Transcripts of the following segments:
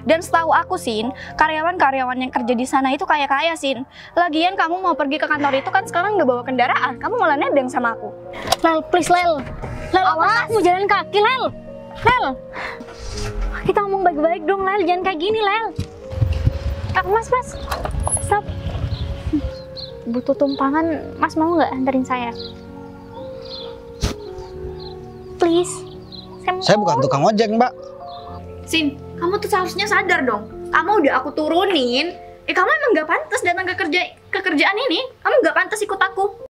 Dan setahu aku, Sin, karyawan-karyawan yang kerja di sana itu kaya-kaya, Sin. Lagian kamu mau pergi ke kantor itu kan sekarang nggak bawa kendaraan, kamu malah nebeng sama aku. Lel, please Lel. Lel, awas, mau jalan kaki Lel. Lel, kita ngomong baik-baik dong Lel, jangan kayak gini Lel. Mas, stop. Butuh tumpangan, Mas mau nggak anterin saya? Please. Saya bukan tukang ojek, Mbak. Sin, kamu tuh seharusnya sadar dong. Kamu udah aku turunin. Kamu emang nggak pantas datang ke kerjaan ini. Kamu nggak pantas ikut aku.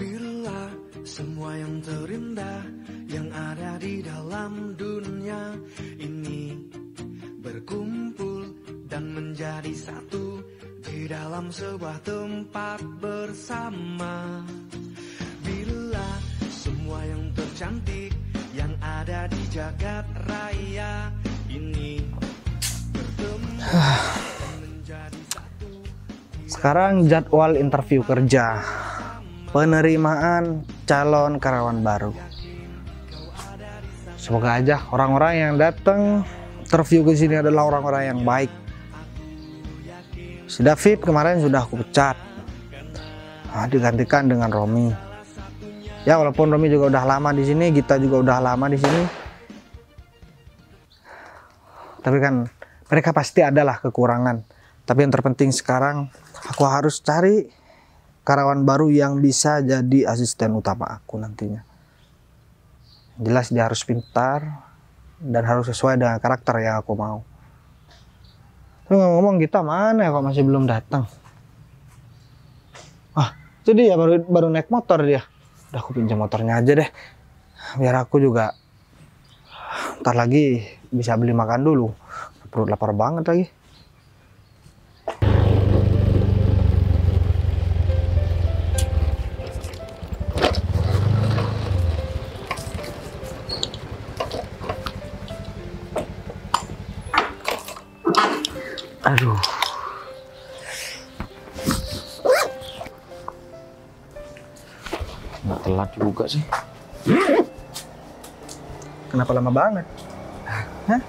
Bila semua yang terindah yang ada di dalam dunia ini berkumpul dan menjadi satu di dalam sebuah tempat bersama. Bila semua yang tercantik yang ada di jagat raya ini bertemu dan menjadi satu. Sekarang jadwal interview kerja. Penerimaan calon karyawan baru. Semoga aja orang-orang yang datang interview ke sini adalah orang-orang yang baik. Si David kemarin sudah aku pecat. Digantikan dengan Romi. Ya walaupun Romi juga udah lama di sini, Gita juga udah lama di sini. Tapi kan mereka pasti adalah kekurangan. Tapi yang terpenting sekarang aku harus cari karyawan baru yang bisa jadi asisten utama aku nantinya. Jelas dia harus pintar dan harus sesuai dengan karakter yang aku mau. Tapi ngomong-ngomong kita mana ya kok masih belum datang? Itu dia baru naik motor dia. Udah aku pinjam motornya aja deh. Biar aku juga ntar lagi bisa beli makan dulu. Perut lapar banget lagi. Aduh. Nggak telat juga sih. Kenapa lama banget? Hah?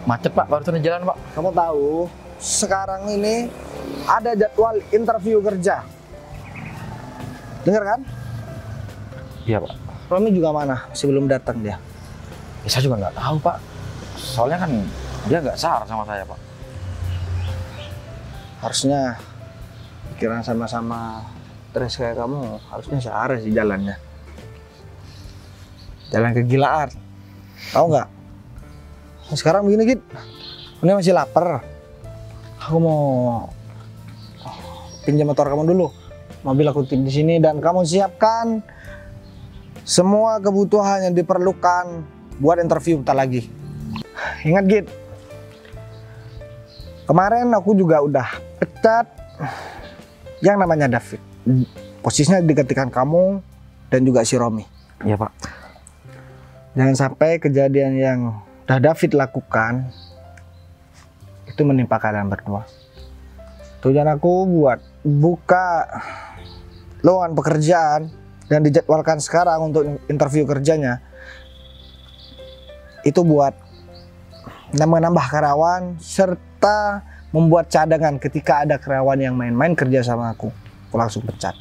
Macet Pak, baru turun jalan Pak. Kamu tahu, sekarang ini ada jadwal interview kerja. Dengar kan? Iya Pak. Romi juga mana? Masih belum datang dia. Ya, saya juga nggak tahu Pak. Soalnya kan dia nggak sahar sama saya Pak. Harusnya pikiran sama-sama stres kayak kamu, harusnya searah sih jalannya. Jalan kegilaan. Tahu nggak? Sekarang begini Git, ini masih lapar. Aku mau pinjam motor kamu dulu. Mobil aku titip di sini dan kamu siapkan semua kebutuhan yang diperlukan buat interview bentar lagi. Ingat Git, kemarin aku juga udah pecat yang namanya David. Posisinya digantikan kamu dan juga si Romi. Iya Pak. Jangan sampai kejadian yang udah David lakukan itu menimpa kalian berdua. Tujuan aku buat buka lowongan pekerjaan dan dijadwalkan sekarang untuk interview kerjanya itu buat menambah karyawan serta membuat cadangan ketika ada karyawan yang main-main kerja sama aku langsung pecat.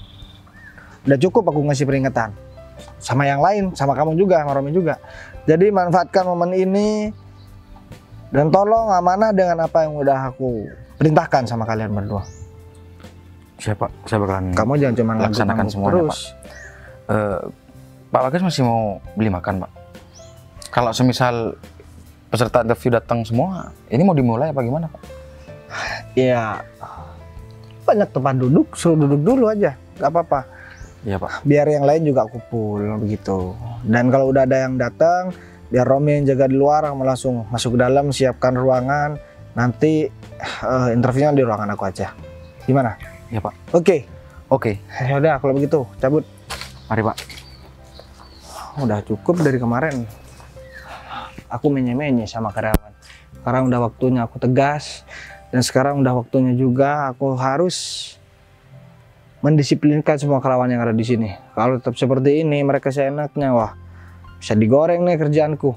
Udah cukup aku ngasih peringatan sama yang lain, sama kamu juga, sama Romi juga. Jadi manfaatkan momen ini dan tolong amanah dengan apa yang udah aku perintahkan sama kalian berdua. Siapa? Saya bakalan Kamu jangan cuma laksanakan semuanya terus. Pak Bagas masih mau beli makan Pak? Kalau semisal peserta interview datang semua, ini mau dimulai apa gimana Pak? Ya banyak tempat duduk, suruh duduk dulu aja, nggak apa-apa. Iya Pak. Biar yang lain juga kumpul begitu. Dan kalau udah ada yang datang, biar Romi yang jaga di luar, kamu langsung masuk ke dalam, siapkan ruangan. Nanti interviewnya di ruangan aku aja. Gimana? Iya Pak. Oke. Oke. Ya udah kalau begitu, cabut. Mari Pak. Udah cukup dari kemarin. aku menye-menye sama karyawan. Sekarang udah waktunya aku tegas, dan sekarang udah waktunya juga aku harus mendisiplinkan semua karyawan yang ada di sini. Kalau tetap seperti ini, mereka seenaknya, wah bisa digoreng nih kerjaanku.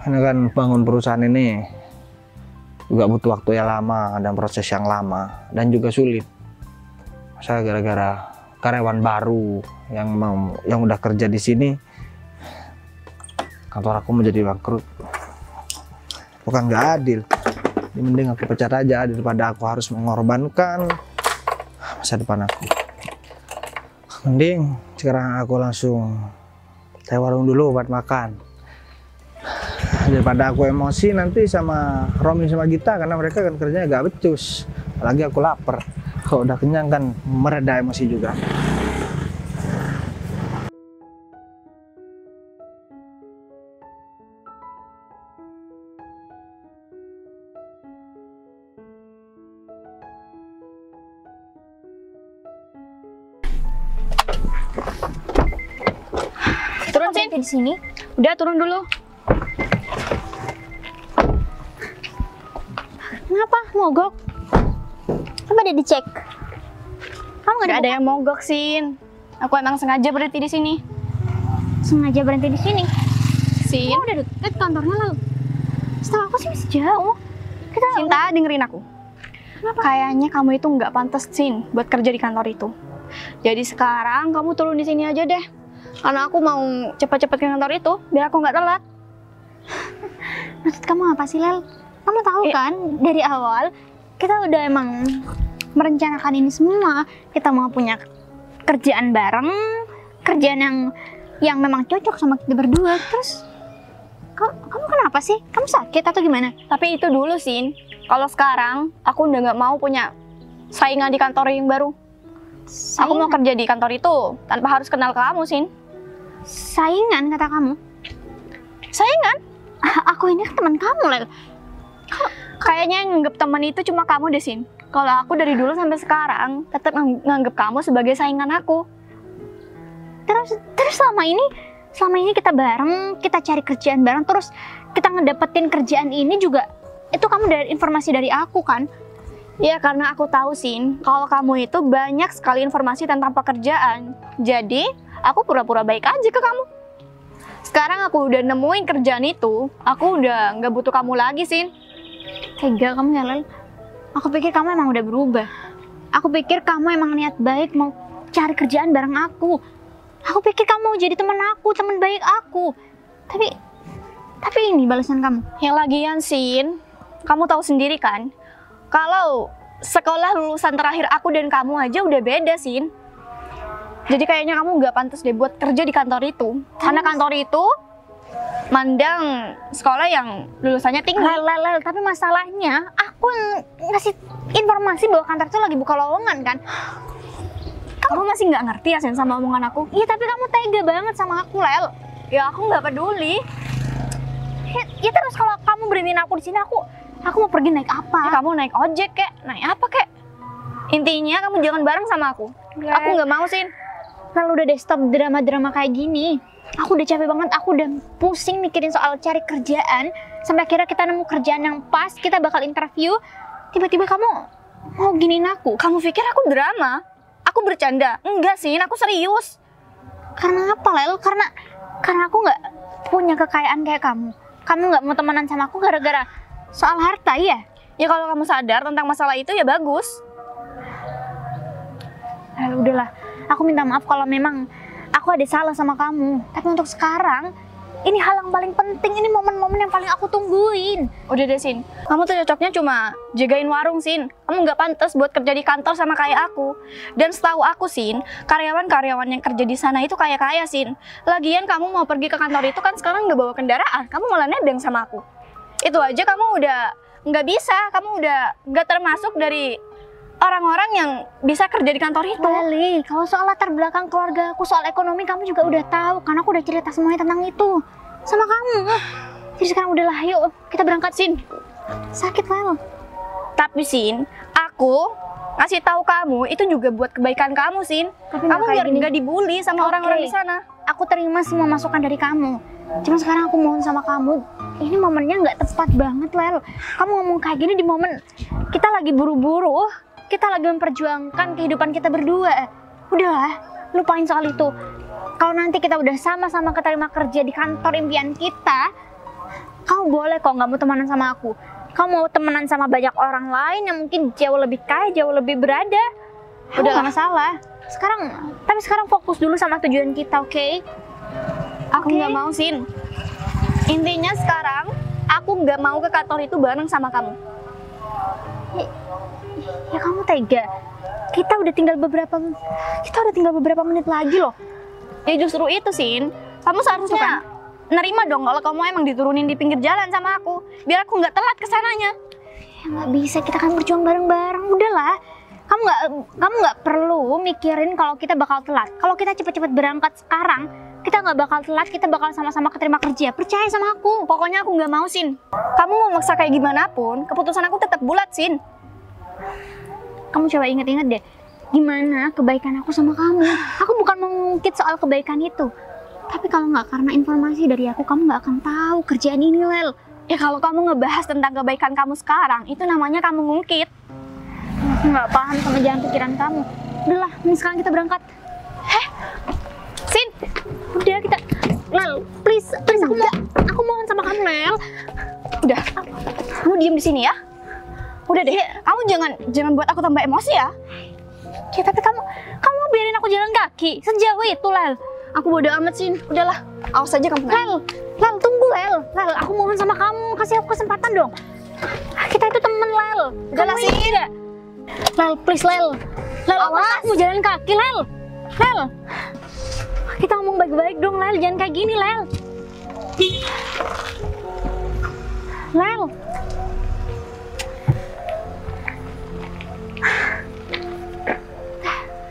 Ini kan bangun perusahaan ini juga butuh waktu yang lama dan proses yang lama dan juga sulit. Masa gara-gara karyawan baru yang udah kerja di sini, kantor aku menjadi bangkrut. Bukan nggak adil. Ini mending aku pecat aja daripada aku harus mengorbankan masa depan aku. Mending sekarang aku langsung ke warung dulu buat makan. Daripada aku emosi nanti sama Romi sama Gita, karena mereka kan kerjanya gak becus. Apalagi aku lapar. Kalau udah kenyang kan mereda emosi juga. Turun Sin di sini. Udah turun dulu. Kenapa mogok? Coba deh dicek. Kamu nggak Ada yang mogok, Sin. Aku emang sengaja berhenti di sini. sengaja berhenti di sini? Sin, Udah deket kantornya lalu. Setahu aku sih masih jauh. Kita Sinta, dengerin aku. Kayaknya kamu itu nggak pantas, Sin, buat kerja di kantor itu. Jadi sekarang kamu turun di sini aja deh. Karena aku mau cepat-cepat ke kantor itu, biar aku nggak telat. Maksud kamu apa sih, Lel? Kamu tahu kan, dari awal kita udah emang merencanakan ini semua. Kita mau punya kerjaan bareng, kerjaan yang memang cocok sama kita berdua. Terus, kamu kenapa sih? Kamu sakit atau gimana? Tapi itu dulu, Sin. Kalau sekarang, aku udah nggak mau punya saingan di kantor yang baru. Aku mau kerja di kantor itu tanpa harus kenal kamu, Sin. Saingan kata kamu? Saingan? Aku ini teman kamu, Lel. Kayaknya yang nganggep teman itu cuma kamu deh, Sin. Kalau aku dari dulu sampai sekarang tetap nganggep kamu sebagai saingan aku. Terus selama ini kita bareng, kita cari kerjaan bareng, terus kita ngedapetin kerjaan ini juga, itu kamu dari informasi dari aku kan? Ya karena aku tahu, Sin, kalau kamu itu banyak sekali informasi tentang pekerjaan. Jadi aku pura-pura baik aja ke kamu. Sekarang aku udah nemuin kerjaan itu, aku udah nggak butuh kamu lagi, Sin. Tega kamu ya, Lel. Aku pikir kamu emang udah berubah. Aku pikir kamu emang niat baik mau cari kerjaan bareng aku. Aku pikir kamu mau jadi teman aku, teman baik aku. Tapi ini balasan kamu. Yang lagian, Sin, kamu tahu sendiri kan, kalau sekolah lulusan terakhir aku dan kamu aja udah beda, Sin. Jadi kayaknya kamu nggak pantas deh buat kerja di kantor itu. Karena kantor itu mandang sekolah yang lulusannya tinggi. Lel, tapi masalahnya aku ngasih informasi bahwa kantor itu lagi buka lowongan kan. Kamu masih nggak ngerti ya, Sin, sama omongan aku? Iya, tapi kamu tega banget sama aku, Lel. Ya aku nggak peduli. Ya terus kalau kamu berhentiin aku di sini, aku mau pergi naik apa? Ya, kamu naik ojek kek, naik apa kek? Intinya kamu jangan bareng sama aku. Aku nggak mau, Sin. Lel, udah deh, stop drama-drama kayak gini. Aku udah capek banget, aku udah pusing mikirin soal cari kerjaan. Sampai akhirnya kita nemu kerjaan yang pas, kita bakal interview. Tiba-tiba kamu mau giniin aku. Kamu pikir aku drama? Aku bercanda? Enggak, Sin, aku serius. Karena apa, Lel? Karena aku nggak punya kekayaan kayak kamu. Kamu nggak mau temenan sama aku gara-gara soal harta, ya? Ya kalau kamu sadar tentang masalah itu ya bagus. Lel, udahlah. Aku minta maaf kalau memang aku ada salah sama kamu. Tapi untuk sekarang, ini hal yang paling penting. Ini momen-momen yang paling aku tungguin. Udah deh, Sin. Kamu tuh cocoknya cuma jagain warung, Sin. Kamu nggak pantas buat kerja di kantor sama kayak aku. Dan setahu aku, Sin, karyawan-karyawan yang kerja di sana itu kaya-kaya, Sin. Lagian kamu mau pergi ke kantor itu kan sekarang nggak bawa kendaraan. Kamu malah nebeng sama aku. Itu aja kamu udah nggak bisa. Kamu udah nggak termasuk dari orang-orang yang bisa kerja di kantor itu. Leli, kalau soal latar belakang keluarga aku, soal ekonomi kamu juga udah tahu. Karena aku udah cerita semuanya tentang itu sama kamu. Jadi sekarang udahlah, yuk kita berangkat, Sin. Sakit, Lel. Tapi, Sin, aku ngasih tahu kamu itu juga buat kebaikan kamu, Sin. Tapi Kamu nggak kayak biar gini. nggak dibully sama orang-orang di sana. aku terima semua masukan dari kamu. Cuma sekarang aku mohon sama kamu, ini momennya nggak tepat banget, Lel. Kamu ngomong kayak gini di momen kita lagi buru-buru, kita lagi memperjuangkan kehidupan kita berdua. Udahlah, lupain soal itu. Kalau nanti kita udah sama-sama keterima kerja di kantor impian kita, kamu boleh kok nggak mau temenan sama aku. Kamu mau temenan sama banyak orang lain yang mungkin jauh lebih kaya, jauh lebih berada. Udah nggak masalah. Tapi sekarang fokus dulu sama tujuan kita, oke? Aku nggak mau, Sin. Intinya sekarang aku nggak mau ke kantor itu bareng sama kamu. Ya kamu tega. Kita udah tinggal beberapa menit lagi loh. Ya justru itu, Sin. Kamu seharusnya nerima dong kalau kamu emang diturunin di pinggir jalan sama aku, biar aku nggak telat ke sananya. Ya nggak bisa, kita kan berjuang bareng-bareng. Udahlah. Kamu nggak perlu mikirin kalau kita bakal telat. Kalau kita cepet-cepet berangkat sekarang, kita nggak bakal telat, kita bakal sama-sama keterima kerja. Percaya sama aku. Pokoknya aku nggak mau, Sin. Kamu mau maksa kayak gimana pun, keputusan aku tetap bulat, Sin. Kamu coba inget-inget deh, gimana kebaikan aku sama kamu. Aku bukan mengungkit soal kebaikan itu. Tapi kalau nggak karena informasi dari aku, kamu nggak akan tahu kerjaan ini, Lel. Ya kalau kamu ngebahas tentang kebaikan kamu sekarang, itu namanya kamu ngungkit. Aku nggak paham sama jalan pikiran kamu. Udahlah, ini sekarang kita berangkat. Sin, Udah kita, Lel, please aku mohon sama kamu, Lel. udah. Kamu diem di sini ya. Udah deh, kamu jangan buat aku tambah emosi ya. Ya tapi kamu biarin aku jalan kaki sejauh itu, Lel. Aku bodo amat, Sin. Udahlah, awas aja kamu. Lel, tunggu, Lel. Aku mohon sama kamu, kasih aku kesempatan dong. Kita itu temen, Lel. Udahlah, Kamu ingat nggak? Lel, please, Lel. Awas, mau jalan kaki, Lel. Kita ngomong baik-baik dong, Lel. Jangan kayak gini, Lel.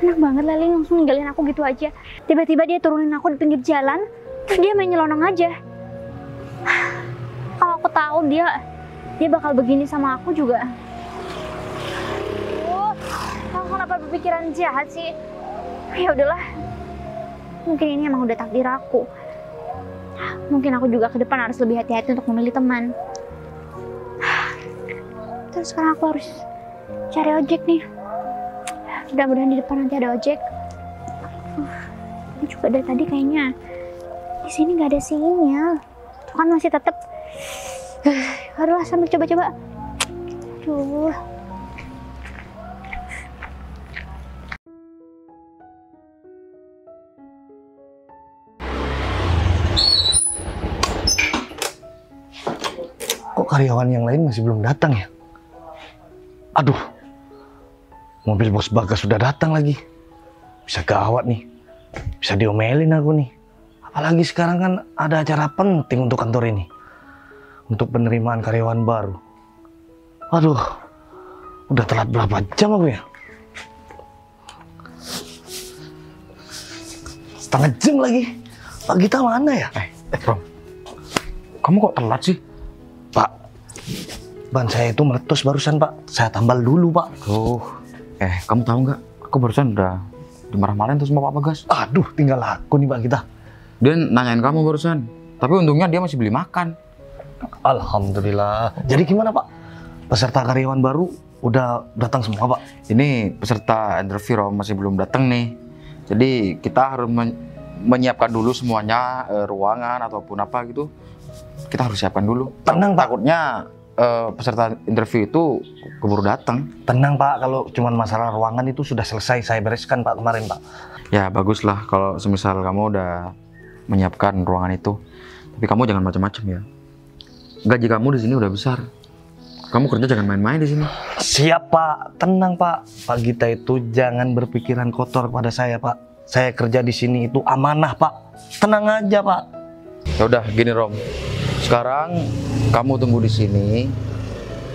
Enak banget Leli langsung ninggalin aku gitu aja. Tiba-tiba dia turunin aku di pinggir jalan, terus dia main nyelonong aja. Kalau aku tahu dia bakal begini sama aku juga. Aku kenapa berpikiran jahat sih? Ya udahlah. Mungkin ini emang udah takdir aku. Mungkin aku juga ke depan harus lebih hati-hati untuk memilih teman. Terus sekarang aku harus cari ojek nih. Mudah-mudahan di depan nanti ada ojek. Ini juga dari tadi kayaknya di sini nggak ada sinyal. Tuh kan masih tetap. Aduh, sambil coba-coba. Aduh. Kok karyawan yang lain masih belum datang ya? Aduh, mobil bos Bagas sudah datang lagi. Bisa gawat nih, bisa diomelin aku nih. Apalagi sekarang kan ada acara penting untuk kantor ini, untuk penerimaan karyawan baru. Aduh, udah telat berapa jam aku ya? Setengah jam lagi. Pak Gita mana ya? Bro, kamu kok telat sih? Pak, ban saya itu meletus barusan, Pak. Saya tambal dulu, Pak. Kamu tahu nggak? Aku barusan udah dimarah-marahin tuh sama Pak Bagas. Aduh, tinggal aku nih, Pak Gita. Dia nanyain kamu barusan. Tapi untungnya dia masih beli makan. Alhamdulillah. Jadi gimana, Pak? Peserta karyawan baru udah datang semua, Pak? Ini peserta interview Rom masih belum datang nih. Jadi kita harus menyiapkan dulu semuanya, ruangan ataupun apa gitu. Kita harus siapkan dulu. Tenang, Pak. Takutnya peserta interview itu keburu datang. Tenang, Pak. Kalau cuma masalah ruangan itu sudah selesai saya bereskan, Pak, kemarin, Pak. Ya baguslah kalau semisal kamu udah menyiapkan ruangan itu. Tapi kamu jangan macam-macam ya. Gaji kamu di sini udah besar. Kamu kerja jangan main-main di sini. Siap, Pak. Tenang, Pak. Pak Gita itu jangan berpikiran kotor pada saya, Pak. Saya kerja di sini itu amanah, Pak. Tenang aja, Pak. Ya udah, gini Rom. Sekarang kamu tunggu di sini,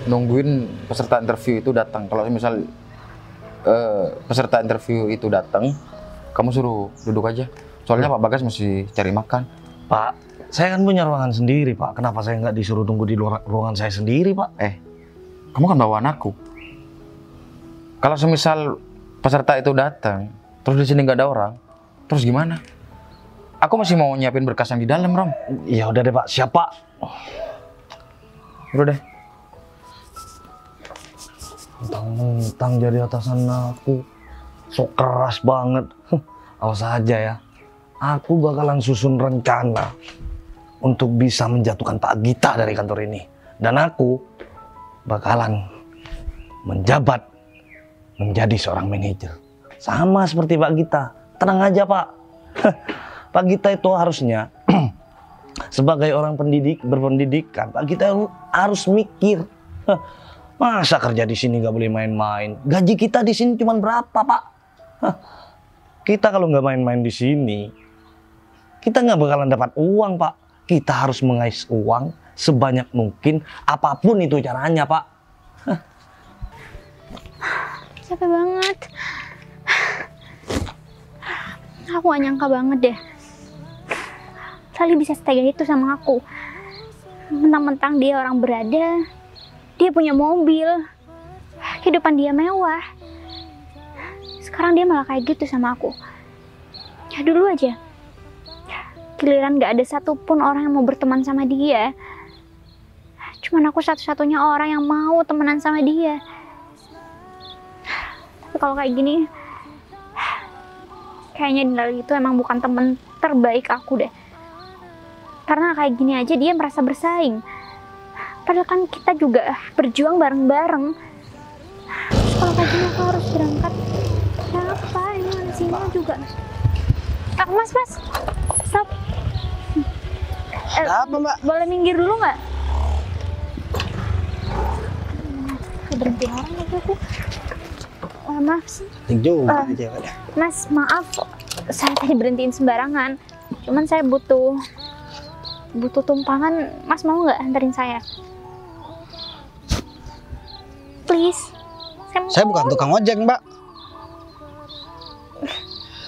nungguin peserta interview itu datang. Kalau misal peserta interview itu datang, kamu suruh duduk aja. Soalnya Pak Bagas masih cari makan. Pak, saya kan punya ruangan sendiri, Pak. Kenapa saya nggak disuruh tunggu di ruangan saya sendiri, Pak? Kamu kan bawaan aku. Kalau semisal peserta itu datang, terus di sini nggak ada orang, terus gimana? aku masih mau nyiapin berkas yang di dalam, Rom. Ya udah deh Pak, siap Pak. Udah deh. Mentang-mentang jadi atasan aku, sok keras banget. Awas aja ya, aku bakalan susun rencana untuk bisa menjatuhkan Pak Gita dari kantor ini. Dan aku bakalan menjabat menjadi seorang manajer. Sama seperti Pak Gita. Tenang aja Pak. Pak Gita itu harusnya sebagai orang berpendidikan, Pak Gita harus mikir. Masa kerja di sini nggak boleh main-main? Gaji kita di sini cuma berapa, Pak? Kita kalau nggak main-main di sini, kita nggak bakalan dapat uang, Pak. Kita harus mengais uang sebanyak mungkin, apapun itu caranya, Pak. Capek banget. Aku gak nyangka banget deh. Sally bisa setega itu sama aku. Mentang-mentang dia orang berada, dia punya mobil, kehidupan dia mewah. Sekarang dia malah kayak gitu sama aku. Ya dulu aja, giliran gak ada satupun orang yang mau berteman sama dia. Cuman aku satu-satunya orang yang mau temenan sama dia. Tapi kalau kayak gini, kayaknya Dinda itu emang bukan temen terbaik aku deh. Karena kayak gini aja dia merasa bersaing. Padahal kan kita juga berjuang bareng-bareng. Kalau kayak gini aku harus berangkat. Kenapa? Ini ada sini juga. Mas, stop. Apa Mbak? Boleh minggir dulu nggak? Berhenti orang lagi aku. Maaf sih. Juga aja Pak. Mas, maaf, saya tadi berhentiin sembarangan. Cuman saya butuh tumpangan. Mas mau nggak anterin saya? Please. Saya bukan tukang ojek Mbak.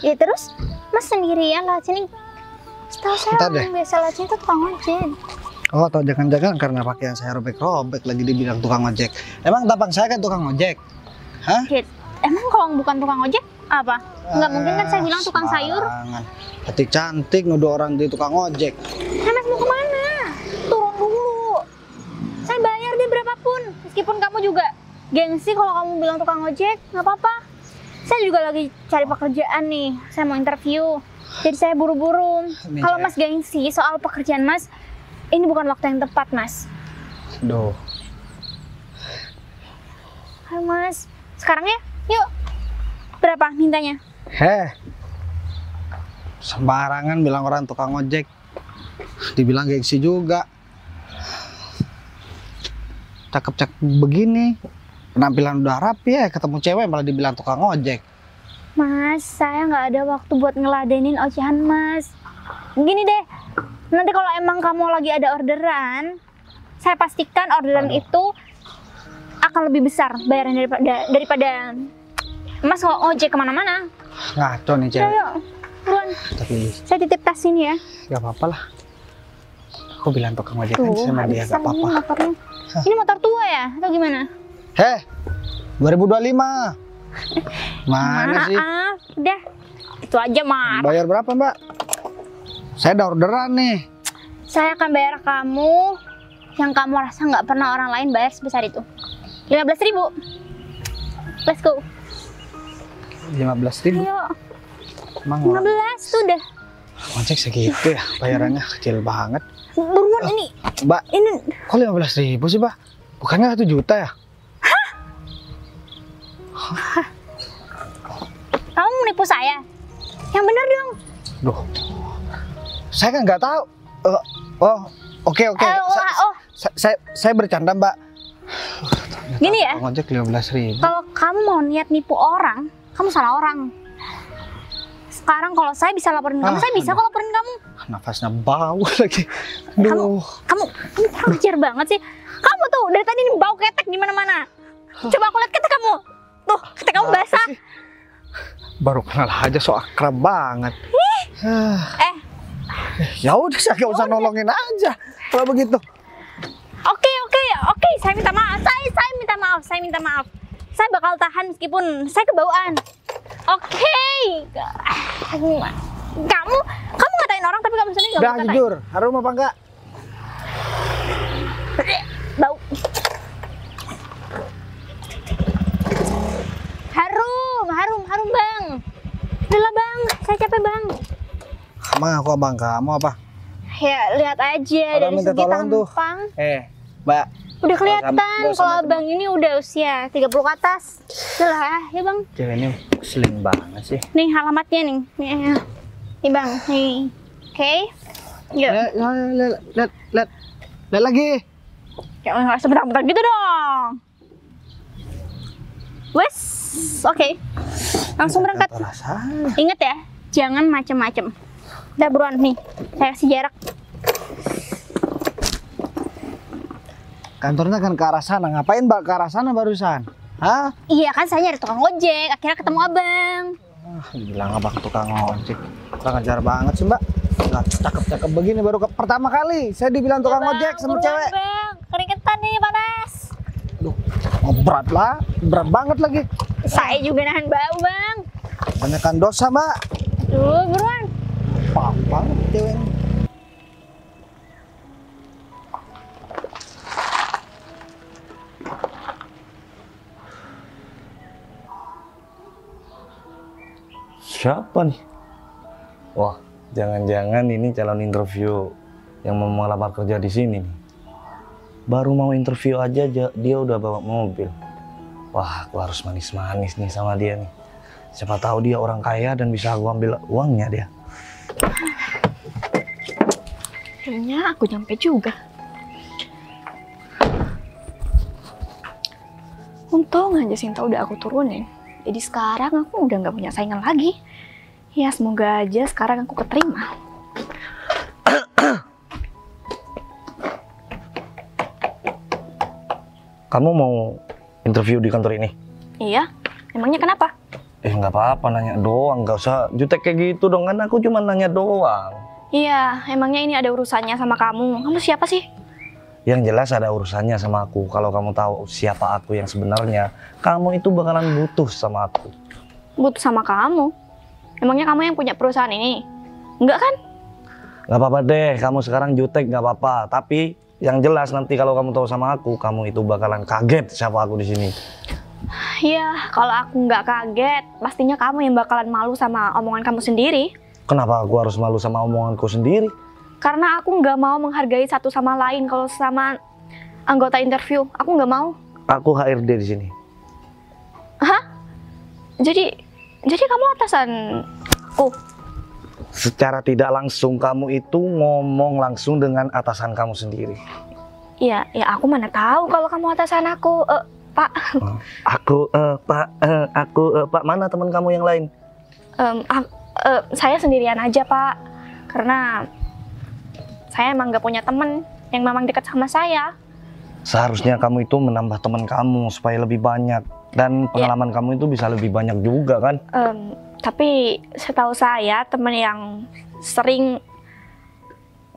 Ya terus, Mas sendirian lewat sini. Setahu saya Bentar orang yang biasa lewat sini tuh tukang ojek. Oh, atau jangan-jangan karena pakaian saya robek-robek lagi dibilang tukang ojek. Emang tampang saya kan tukang ojek? Hah? Ya, emang kalau bukan tukang ojek, apa? Nggak mungkin kan saya bilang tukang sayur. Cantik nuduh orang di tukang ojek. Nah, Mas mau kemana? Turun dulu. Saya bayar deh berapapun. Meskipun kamu juga gengsi kalau kamu bilang tukang ojek, nggak apa-apa. Saya juga lagi cari pekerjaan nih. Saya mau interview. Jadi saya buru-buru. Kalau Mas gengsi soal pekerjaan Mas, ini bukan waktu yang tepat, Mas. Duh. Ayo Mas, sekarang ya, yuk. Berapa mintanya? Sembarangan bilang orang tukang ojek. Dibilang gengsi juga. Cakep-cakep begini. Penampilan udah rapi ya, ketemu cewek malah dibilang tukang ojek. Mas, saya nggak ada waktu buat ngeladenin ocehan Mas. Gini deh, nanti kalau emang kamu lagi ada orderan, saya pastikan orderan itu akan lebih besar bayarannya daripada Mas kalau ojek kemana-mana. Ngaco nih cewek. Ayo, buruan. Tapi Saya titip tas ini ya. gak apa-apa lah. Aku bilang tukang ojek kan sama dia bisa gak nih apa-apa. motornya. Ini motor tua ya? Atau gimana? 2025. Mana sih? Maaf, udah. Itu aja, Mar. Bayar berapa Mbak? Saya ada orderan nih. Saya akan bayar kamu yang kamu rasa nggak pernah orang lain bayar sebesar itu. 15.000. Let's go. 15.000. Ayo, Emang 15 tuh udah. ojek segitu ya? Bayarannya kecil banget. Buruan ini. Mbak, Ini kok 15.000 sih Mbak? Bukannya 1 juta ya? kamu menipu saya. Yang benar dong. Duh, saya kan nggak tahu. Oke. Saya bercanda Mbak. Gini ya. Tukang ojek 15.000. Kalau kamu mau niat nipu orang, kamu salah orang. Sekarang kalau saya bisa laporin kamu, saya bisa kok laporin kamu. Nafasnya bau lagi. Kamu ajar banget sih. Kamu tuh dari tadi ini bau ketek di mana-mana. Coba aku lihat ketek kamu. Tuh, ketek kamu basah. Baru kenal aja so akrab banget. Ya udah saya nggak usah nolongin aja kalau begitu. Oke. Saya minta maaf. Saya minta maaf. Saya bakal tahan meskipun saya kebauan. Oke. Kamu nggak ngatain orang tapi kamu sendiri nggak Udah mau ngatain. jujur, harum apa enggak? Bau. Harum bang. Udahlah bang, saya capek bang. Emang aku abang kamu apa? Ya lihat aja Orang dari minta segi tolong tuh. tampang. Mbak. Udah kelihatan Nggak usah kalau macem-macem. abang ini udah usia 30 ke atas. Udah lah ya bang. Cewek ini seling banget sih. Nih alamatnya nih. Nih bang, nih. Oke. Yuk. Lihat lagi. Ya nggak sebentar-bentar gitu dong. Wes, oke. Langsung berangkat. Kata rasanya. Ingat ya, jangan macem-macem. Udah buruan nih, saya kasih jarak. Kantornya kan ke arah sana. Ngapain Mbak ke arah sana barusan? Hah? Iya kan saya nyari tukang ojek, akhirnya ketemu abang. Bilang abang tukang ojek. Kurang ajar banget sih Mbak. Nggak cakep-cakep begini baru pertama kali saya dibilang tukang ojek sama buruan, cewek. Bang, keringetan nih panas. Aduh, berat lah. Berat banget lagi. Saya juga nahan bau bang. Banyakkan dosa Mbak. Tuh buruan. Paham banget cewek ini. Siapa nih? Wah, jangan-jangan ini calon interview yang mau melamar kerja di sini nih. Baru mau interview aja dia udah bawa mobil. Wah, aku harus manis-manis nih sama dia nih. Siapa tahu dia orang kaya dan bisa aku ambil uangnya dia. Akhirnya aku nyampe juga. Untung aja Sinta udah aku turunin. Jadi sekarang aku udah nggak punya saingan lagi. Ya semoga aja sekarang aku keterima. Kamu mau interview di kantor ini? Iya, emangnya kenapa? Nggak apa-apa, nanya doang. Nggak usah jutek kayak gitu dong, kan aku cuma nanya doang. Iya, emangnya ini ada urusannya sama kamu. Kamu siapa sih? Yang jelas ada urusannya sama aku. Kalau kamu tahu siapa aku yang sebenarnya, kamu itu bakalan butuh sama aku. Butuh sama kamu? Emangnya kamu yang punya perusahaan ini? Enggak kan? Nggak apa-apa deh, kamu sekarang jutek nggak apa-apa. Tapi yang jelas nanti kalau kamu tahu sama aku, kamu itu bakalan kaget siapa aku di sini. Iya, kalau aku nggak kaget, pastinya kamu yang bakalan malu sama omongan kamu sendiri. Kenapa aku harus malu sama omonganku sendiri? Karena aku nggak mau menghargai satu sama lain kalau sama anggota interview. Aku nggak mau. Aku HRD di sini. Hah? Jadi kamu atasan? Oh, Secara tidak langsung kamu itu ngomong langsung dengan atasan kamu sendiri. iya, ya aku mana tahu kalau kamu atasan aku, Pak. Pak, mana teman kamu yang lain? Saya sendirian aja, Pak. Karena saya emang nggak punya temen yang memang dekat sama saya. Seharusnya kamu itu menambah teman kamu supaya lebih banyak. Dan pengalaman kamu itu bisa lebih banyak juga kan? Tapi setahu saya temen yang sering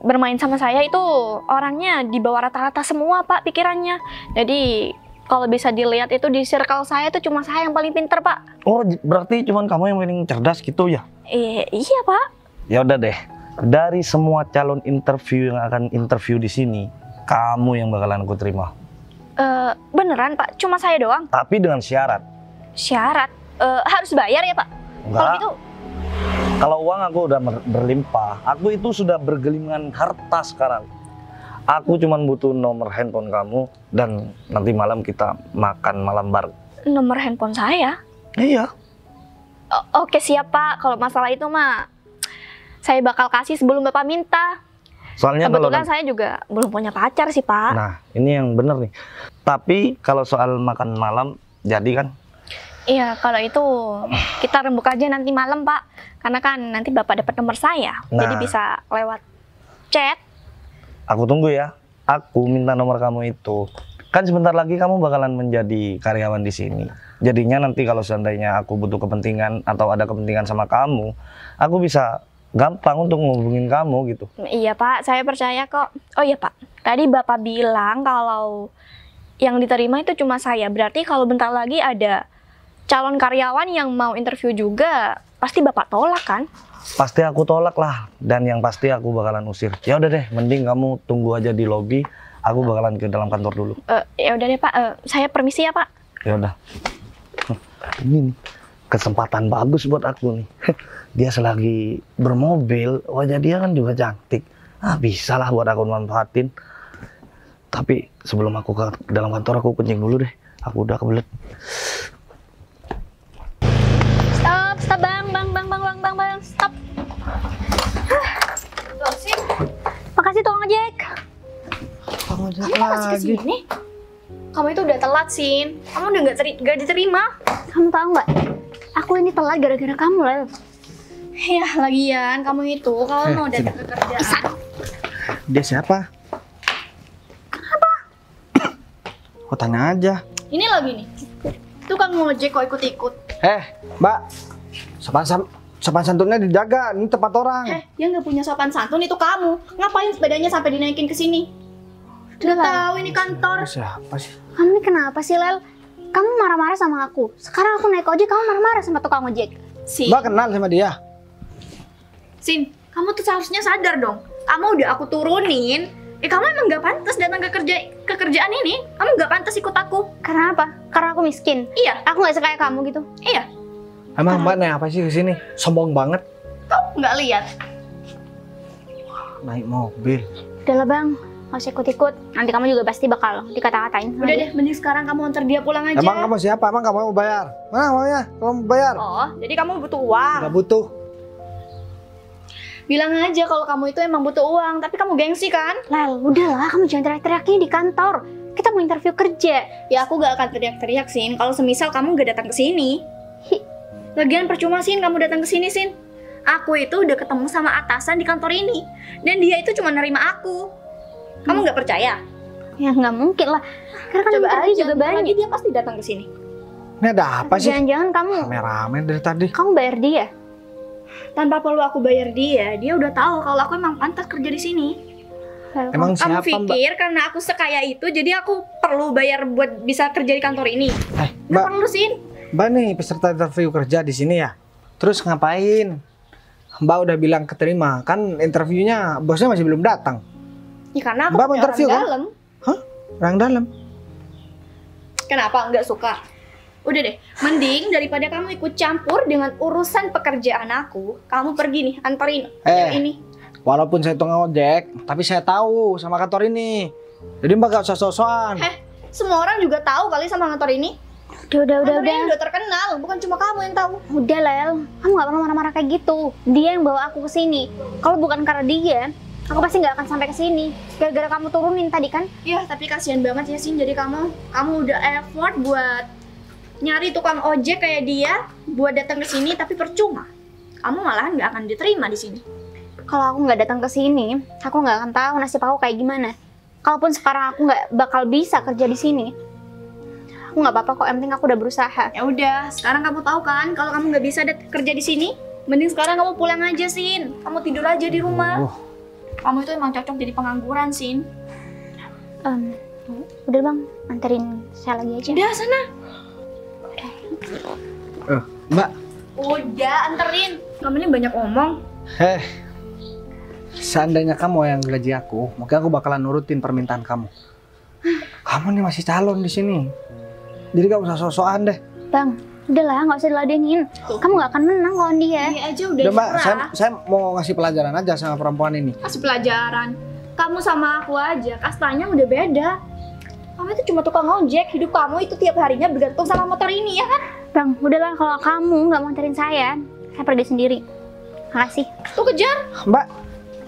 bermain sama saya itu orangnya di bawah rata-rata semua Pak pikirannya. Jadi kalau bisa dilihat itu di circle saya itu cuma saya yang paling pinter Pak. Oh, berarti cuman kamu yang paling cerdas gitu ya? Iya Pak. Ya udah deh. Dari semua calon interview yang akan interview di sini, kamu yang bakalan aku terima. Beneran Pak? Cuma saya doang? Tapi dengan syarat. Syarat? Harus bayar ya Pak? Kalau Enggak. gitu Kalau uang aku udah berlimpah. Aku itu sudah bergelimangan harta sekarang. Aku cuman butuh nomor handphone kamu dan nanti malam kita makan malam bareng. nomor handphone saya. Iya. Oke siap Pak. Kalau masalah itu mah saya bakal kasih sebelum Bapak minta. Soalnya kalau Kebetulan saya juga belum punya pacar sih Pak. nah, ini yang bener nih. Tapi kalau soal makan malam jadi kan? Iya, kalau itu kita rembuk aja nanti malam, Pak. Karena kan nanti Bapak dapat nomor saya. Jadi Nah. bisa lewat chat. Aku tunggu ya. Aku minta nomor kamu itu. Kan sebentar lagi kamu bakalan menjadi karyawan di sini. Jadinya nanti kalau seandainya aku butuh kepentingan atau ada kepentingan sama kamu, aku bisa gampang untuk ngehubungin kamu gitu. Iya, Pak. Saya percaya kok. Oh iya, Pak. Tadi Bapak bilang kalau yang diterima itu cuma saya. Berarti kalau bentar lagi ada calon karyawan yang mau interview juga, pasti Bapak tolak kan? pasti aku tolak lah, dan yang pasti aku bakalan usir. Ya udah deh, mending kamu tunggu aja di lobi, aku bakalan ke dalam kantor dulu. Ya udah deh Pak, saya permisi ya Pak. Ya udah. Ini nih, kesempatan bagus buat aku nih. Dia selagi bermobil, wajah dia kan juga cantik. Bisa lah buat aku manfaatin. Tapi sebelum aku ke dalam kantor, aku kencing dulu deh. Aku udah kebelet. Stop bang, stop. Makasih tukang ojek. Kamu ojek Kamu masih lagi. kesini? Kamu itu udah telat, Sin. Kamu udah gak diterima. Kamu tahu nggak? Aku ini telat gara-gara kamu, Lel. Ya, lagian kamu itu kalau mau datang ke kerjaan. Dia siapa? Kenapa? Kau tanya aja. Ini lagi nih. Tukang ngojek kok ikut-ikut. Mbak. Sopan santunnya dijaga. Ini tempat orang. Yang nggak punya sopan santun itu kamu. Ngapain sepedanya sampai dinaikin ke sini? Udah tahu ini kantor. Siapa sih? Kamu ini kenapa sih, Lel? Kamu marah-marah sama aku. Sekarang aku naik ojek, kamu marah-marah sama tukang ojek. Sin, Mbak kenal sama dia? Sin, kamu tuh seharusnya sadar dong. Kamu udah aku turunin. Kamu emang nggak pantas datang ke kerjaan ini. Kamu nggak pantas ikut aku. Karena apa? Karena aku miskin. Iya, Aku nggak sekaya kamu gitu. iya. Emang Mbak naik apa sih kesini? Sombong banget. Kau nggak lihat? Naik mobil. Udahlah bang, nggak usah ikut-ikut. Nanti kamu juga pasti bakal dikata-katain. Udah deh, mending sekarang kamu antar dia pulang aja. Emang kamu siapa? Emang kamu mau bayar? Mana maunya? Kalau mau bayar? Oh, jadi kamu butuh uang. Gak butuh. Bilang aja kalau kamu itu emang butuh uang, tapi kamu gengsi kan? Lel, udahlah, kamu jangan teriak-teriaknya di kantor. Kita mau interview kerja. Ya aku gak akan teriak-teriak, Sin. Kalau semisal kamu gak datang ke sini. Lagian percuma, Sin, kamu datang ke sini, Sin. Aku itu udah ketemu sama atasan di kantor ini. Dan dia itu cuma nerima aku. Kamu gak percaya? Ya nggak mungkin lah. Karena kan Coba interview aja, juga bentar banyak. lagi dia pasti datang ke sini. Ini ada apa sih? Jangan-jangan Rame-rame dari tadi. kamu bayar dia. Tanpa perlu aku bayar dia udah tahu kalau aku emang pantas kerja di sini. Lel, Emang Kamu siapa Mbak? pikir karena aku sekaya itu, jadi aku perlu bayar buat bisa kerja di kantor ini? Nggak Mbak, perlu, Sin. Mbak nih peserta interview kerja di sini ya. Terus ngapain? Mbak udah bilang keterima. Kan interviewnya bosnya masih belum datang. Ya karena aku Mbak mau punya interview, orang kan? dalam. Orang dalam. Kenapa nggak suka? Udah deh, mending daripada kamu ikut campur dengan urusan pekerjaan aku, kamu pergi nih, anterin ini. Walaupun saya tukang ojek, tapi saya tahu sama kantor ini. Jadi Mbak gak usah sok-sokan. Semua orang juga tahu kali sama kantor ini. Udah. Kantor ini udah terkenal, bukan cuma kamu yang tahu. Udah Lel, kamu nggak perlu marah-marah kayak gitu. Dia yang bawa aku ke sini. Kalau bukan karena dia, aku pasti nggak akan sampai ke sini. Gara-gara kamu turunin tadi kan? Iya, tapi kasihan banget ya, Sin. Jadi kamu udah effort buat nyari tukang ojek kayak dia buat datang ke sini, tapi percuma. Kamu malahan nggak akan diterima di sini. Kalau aku nggak datang ke sini, aku nggak akan tahu nasib aku kayak gimana. Kalaupun sekarang aku nggak bakal bisa kerja di sini, aku nggak apa-apa kok. Yang penting aku udah berusaha. Ya udah, sekarang kamu tahu kan kalau kamu nggak bisa kerja di sini, mending sekarang kamu pulang aja, Sin. Kamu tidur aja di rumah. Kamu itu emang cocok jadi pengangguran, Sin. Udah bang, anterin saya lagi aja. Udah sana. Mbak, Udah, anterin. Kamu ini banyak omong. seandainya kamu yang gaji aku, mungkin aku bakalan nurutin permintaan kamu. Kamu nih masih calon di sini. Jadi gak usah sok-sokan deh. Bang, udahlah, nggak usah diladenin. Kamu nggak akan menang lawan dia. Dia aja udah Udah Mbak, nyerah. saya mau ngasih pelajaran aja sama perempuan ini. Kasih pelajaran. Kamu sama aku aja, kastanya udah beda. Kamu itu cuma tukang ojek, hidup kamu itu tiap harinya bergantung sama motor ini, ya kan? Bang, udahlah, kalau kamu nggak mau anterin saya pergi sendiri. Makasih. Tuh kejar. Mbak,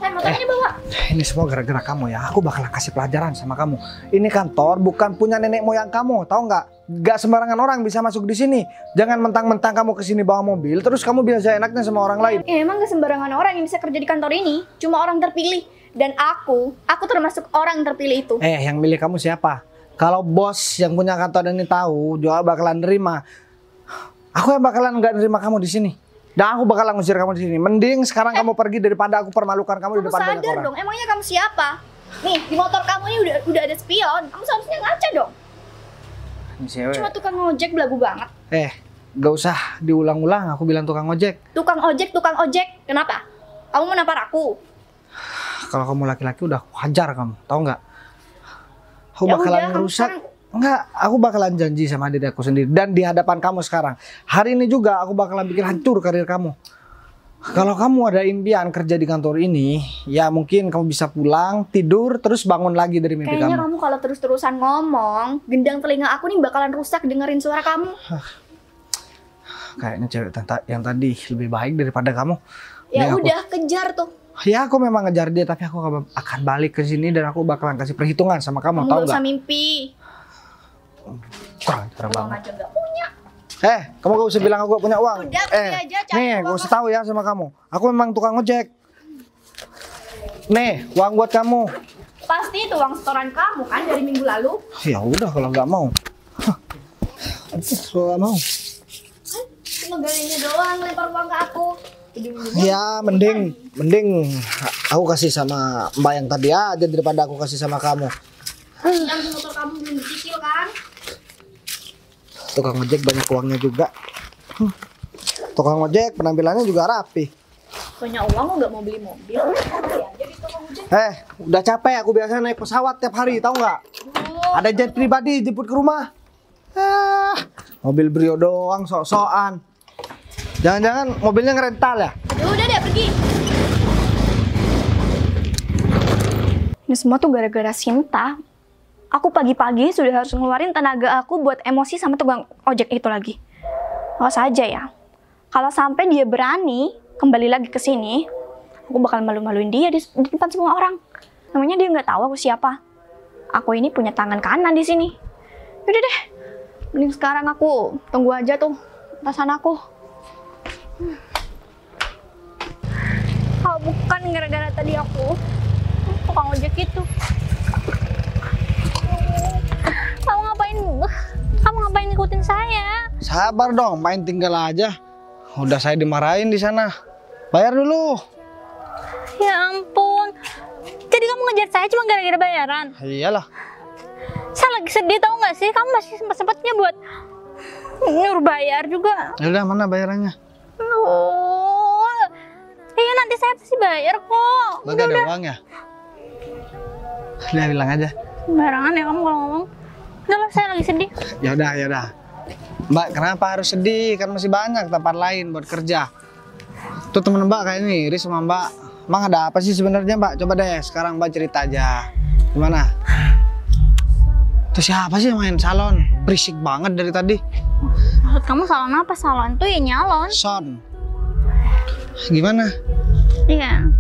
Motornya bawa. ini semua gara-gara kamu ya. Aku bakalan kasih pelajaran sama kamu. Ini kantor bukan punya nenek moyang kamu, tahu nggak? Gak sembarangan orang bisa masuk di sini. Jangan mentang-mentang kamu kesini bawa mobil, terus kamu biasa enaknya sama orang lain. Ya, emang gak sembarangan orang yang bisa kerja di kantor ini. Cuma orang terpilih. Dan aku termasuk orang yang terpilih itu. Yang milih kamu siapa? Kalau bos yang punya kantor ini tahu, juga bakalan nerima. Aku yang bakalan nggak nerima kamu di sini. Dan aku bakalan ngusir kamu di sini. Mending sekarang kamu pergi daripada aku permalukan kamu di depan banyak sadar orang. dong, emangnya kamu siapa? Nih, di motor kamu ini udah ada spion. Kamu seharusnya ngaca dong. Ini cewek. Cuma tukang ngojek belagu banget. gak usah diulang-ulang aku bilang tukang ojek. Tukang ojek. Kenapa? Kamu mau nampar aku? Kalau kamu laki-laki udah aku hajar kamu, tahu nggak? Aku Ya bakalan udah, kamu ngerusak. sekarang- Enggak, aku bakalan janji sama diri aku sendiri dan di hadapan kamu sekarang. Hari ini juga aku bakalan bikin hancur karir kamu. Kalau kamu ada impian kerja di kantor ini, ya mungkin kamu bisa pulang, tidur, terus bangun lagi dari mimpi Kayaknya kamu. kamu kalau terus-terusan ngomong, gendang telinga aku nih bakalan rusak dengerin suara kamu. Kayaknya cewek yang tadi lebih baik daripada kamu. Ya Ini aku- udah, kejar tuh. Ya aku memang ngejar dia, tapi aku akan balik ke sini dan aku bakalan kasih perhitungan sama kamu, Kamu tahu gak usah nggak? mimpi. Kurang ajar Uang banget. aja gak punya. Kamu gak usah bilang aku punya uang. Udah, pergi aja, cari nih, uang. gue usah tahu ya sama kamu. Aku memang tukang ojek. Nih, uang buat kamu. Pasti itu uang setoran kamu kan dari minggu lalu. Ya udah kalau nggak mau. Kalau nggak mau. Cuma galinya doang lempar uang ke aku. Ya mending aku kasih sama mbak yang tadi aja daripada aku kasih sama kamu. Yang motor kamu belum dicicil kan? Tukang ojek banyak uangnya juga. Tukang ojek penampilannya juga rapi. Punya uang kok gak mau beli mobil? Beli aja di tukang ojek. Udah capek aku biasa naik pesawat tiap hari, tahu nggak? Ada jet pribadi jemput ke rumah. Mobil Brio doang sok-sokan. Jangan-jangan mobilnya ngerental ya? Ya udah deh, pergi. Ini semua tuh gara-gara Sinta. Aku pagi-pagi sudah harus ngeluarin tenaga aku buat emosi sama tukang ojek itu lagi. Awas aja ya. Kalau sampai dia berani kembali lagi ke sini, aku bakal malu-maluin dia di depan semua orang. Namanya dia nggak tahu aku siapa. Aku ini punya tangan kanan di sini. Udah deh. Mending sekarang aku tunggu aja tuh atasan aku. Kalau bukan gara-gara tadi aku tukang ojek itu. Kamu ngapain ngikutin saya? Sabar dong, main tinggal aja. Udah saya dimarahin di sana. Bayar dulu. Ya ampun. Jadi kamu ngejar saya cuma gara-gara bayaran? Iyalah. Saya lagi sedih tau nggak sih? Kamu masih sempet-sempetnya buat nyuruh bayar juga. Yaudah, mana bayarannya? Oh, iya nanti saya pasti bayar kok. Gak ada uang ya? Udah bilang aja. Barangan ya kamu kalau ngomong. Udah lah, saya lagi sedih. Yaudah. Mbak, kenapa harus sedih? Kan masih banyak tempat lain buat kerja. Tuh temen Mbak kayaknya iri sama Mbak. Emang ada apa sih sebenarnya Mbak? Coba deh sekarang Mbak cerita aja. Gimana? Tuh siapa sih yang main salon? Berisik banget dari tadi. Maksud kamu salon apa? Salon tuh ya nyalon. Son. Gimana? Iya.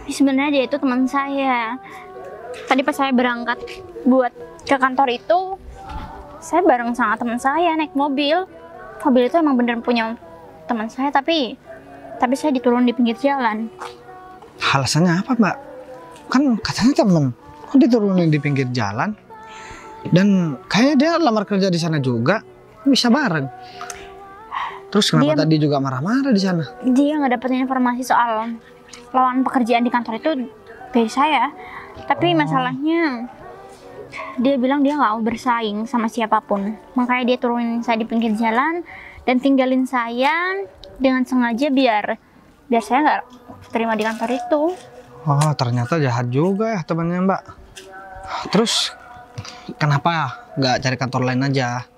Sebenarnya dia itu teman saya. Tadi pas saya berangkat buat ke kantor itu, saya bareng sama teman saya naik mobil. Mobil itu emang bener punya teman saya, tapi saya diturun di pinggir jalan. Alasannya apa Mbak? Kan katanya temen. Kok diturunin di pinggir jalan? Dan kayaknya dia lamar kerja di sana juga. Bisa bareng. Terus kenapa tadi juga marah-marah di sana? Dia nggak dapetin informasi soal lowongan pekerjaan di kantor itu dari saya. Tapi masalahnya dia bilang dia nggak mau bersaing sama siapapun. Makanya dia turunin saya di pinggir jalan dan tinggalin saya dengan sengaja biar saya nggak terima di kantor itu. Oh, ternyata jahat juga ya temannya Mbak. Terus kenapa nggak cari kantor lain aja?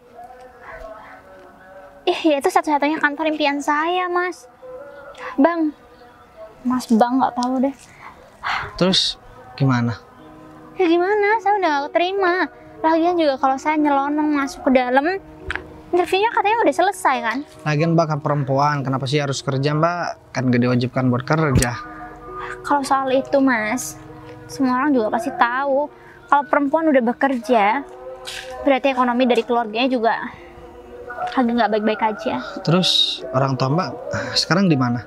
Ya itu satu-satunya kantor impian saya, Mas. Mas Bang nggak tahu deh. Terus gimana? Ya gimana? Saya udah gak terima. Lagian juga kalau saya nyelonong masuk ke dalam, interviewnya katanya udah selesai kan? Lagian Mbak kan perempuan, kenapa sih harus kerja Mbak? Kan gak diwajibkan buat kerja. Kalau soal itu Mas, semua orang juga pasti tahu. Kalau perempuan udah bekerja, berarti ekonomi dari keluarganya juga agak nggak baik-baik aja. Terus orang tua Mbak sekarang di mana?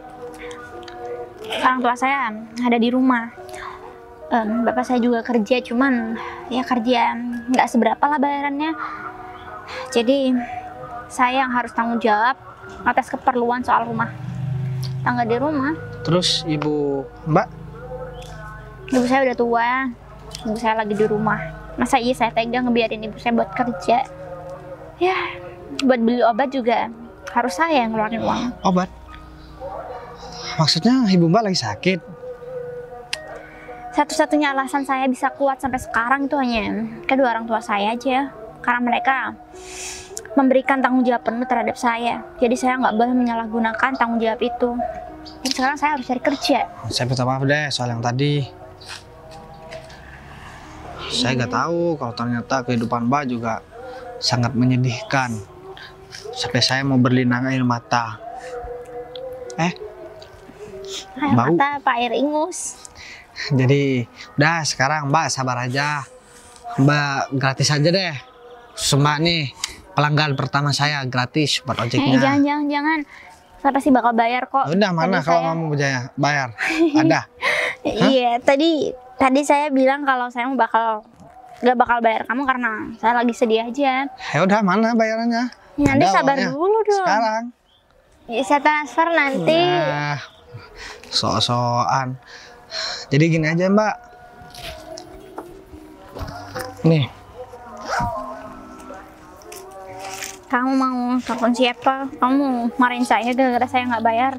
Orang tua saya ada di rumah. Bapak saya juga kerja, cuman ya kerja nggak seberapa lah bayarannya. Jadi saya yang harus tanggung jawab atas keperluan soal rumah tangga di rumah. Terus ibu Mbak? Ibu saya udah tua, ibu saya lagi di rumah. Masa iya saya tega ngebiarin ibu saya buat kerja? Ya buat beli obat juga harus saya yang ngeluarin uang. Obat? Maksudnya ibu Mbak lagi sakit? Satu-satunya alasan saya bisa kuat sampai sekarang itu hanya kedua orang tua saya aja. Karena mereka memberikan tanggung jawab penuh terhadap saya. Jadi saya nggak boleh menyalahgunakan tanggung jawab itu. Jadi sekarang saya harus cari kerja. Saya minta maaf deh soal yang tadi. Saya nggak tahu kalau ternyata kehidupan Mbak juga sangat menyedihkan. Sampai saya mau berlinang air mata. Air bau. mata apa air ingus? Jadi udah sekarang Mbak sabar aja. Mbak gratis aja deh. Mbak nih pelanggan pertama saya gratis buat ojeknya. Jangan. Saya pasti bakal bayar kok. Udah mana Tadi kalau saya- kamu bayar? Ada. Iya, tadi saya bilang kalau saya gak bakal bayar kamu karena saya lagi sedih aja. Ya udah mana bayarannya? Ya, nanti Ada sabar uangnya. dulu dong. Sekarang. Ya, saya transfer nanti. Nah, sok-sokan. Jadi gini aja Mbak. Nih, Kamu mau telepon siapa? Kamu marahin saya gara-gara saya nggak bayar.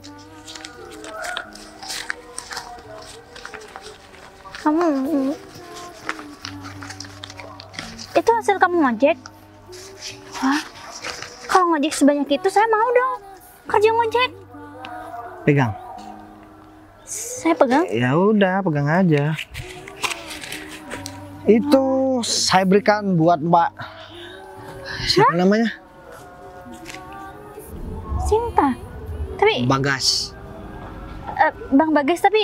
Kamu itu hasil kamu ngojek? Wah, kalau ngojek sebanyak itu saya mau dong kerja ngojek. pegang. Saya pegang. Ya udah, pegang aja. Itu saya berikan buat Mbak. Siapa namanya? Sinta. Tapi Bagas. Bang Bagas, tapi